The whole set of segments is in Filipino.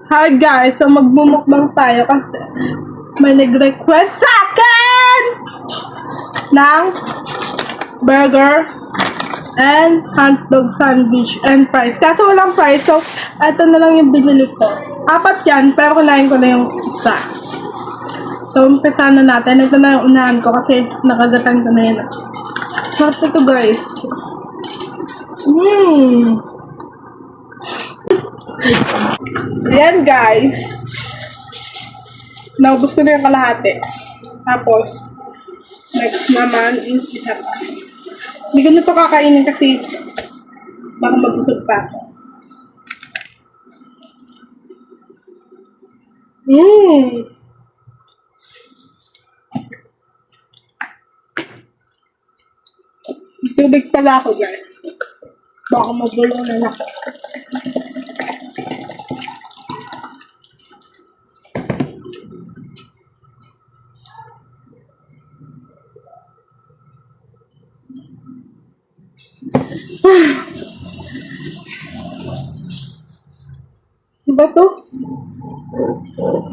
Hi guys, so magbumukbang tayo kasi may nag-request sa akin ng burger and hotdog sandwich and fries. Kaso walang fries, so ito na lang yung binili ko. 4 yan, pero kunain ko na yung isa. So umpisa na natin. Ito na yung unahan ko kasi nakagatan ko na yun. Sarap ito guys. Ayan guys. Naubos ko na yung kalahati. Tapos, next naman is isa pa. Hindi ko na ito kakainin kasi baka mabusog pa ako. Tubig pala ako guys. Baka mabulunan ako. Diba to?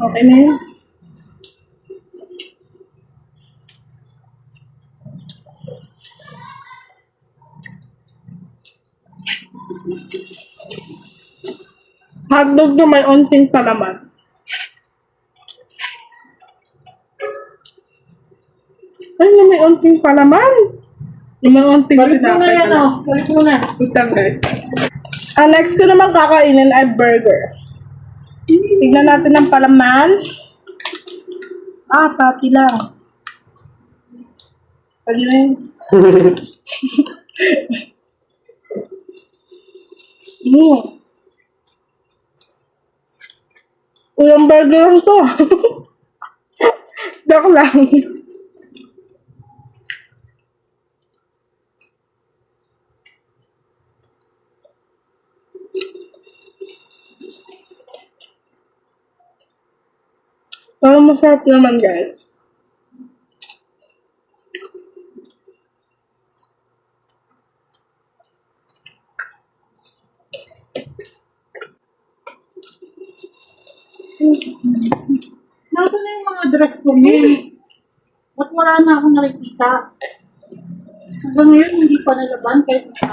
Okay na yun. Hotdog na may onting palaman. Ay, na may onting palaman. Yung may onting Balik mo na tinapay yan, pala. oh. Balik mo na. Utang guys. Ang next ko naman kakainin ay burger. Tignan natin ang palaman. Pati lang. Pwede na yun. Ulang burger lang to. Joke lang. Pero masarap naman guys. Nasaan na yung mga dress ko niya? Ba't wala na akong nakikita? Hanggang ngayon, hindi pa nalaban kahit isa.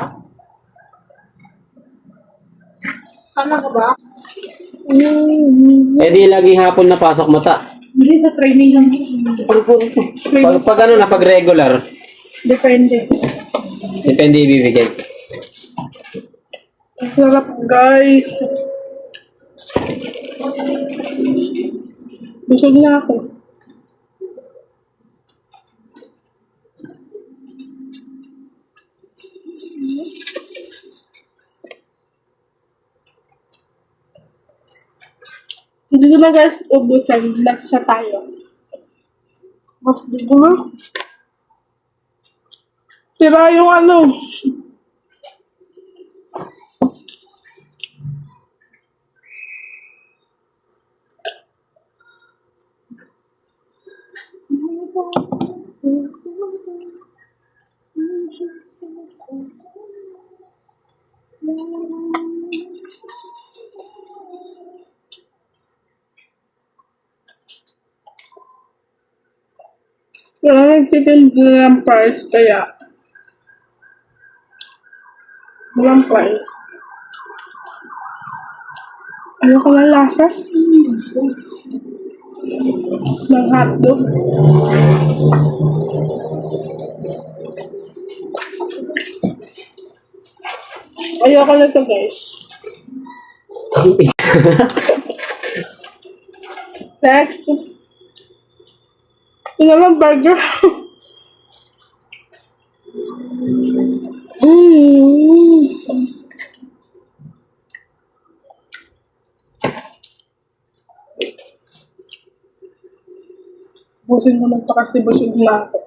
Talaga ba? Eh di lagi hapon na pasok mata. Hindi sa training lang. Pag ano na, pag regular, Depende. depende ibibigay. Sarap guys. Busog na ako. Hindi ko na guys ubusan. Next na tayo. Mas gulo. Sira yung ano. Wala nagtitinda ng price kaya walang price. Ayoko ng lasa ng hotdog. Ayoko na to guys. Next. Ito naman burger. Busog naman to kasi busog na ako.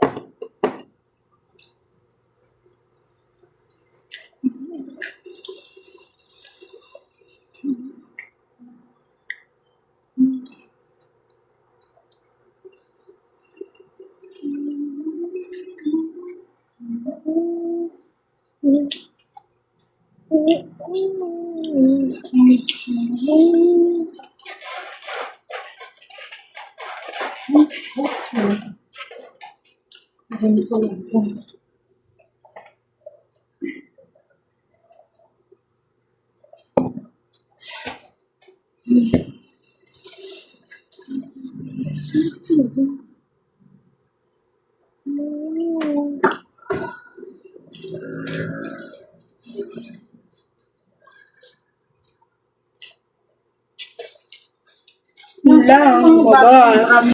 Ganito lang po. Yun lang. Bye-bye.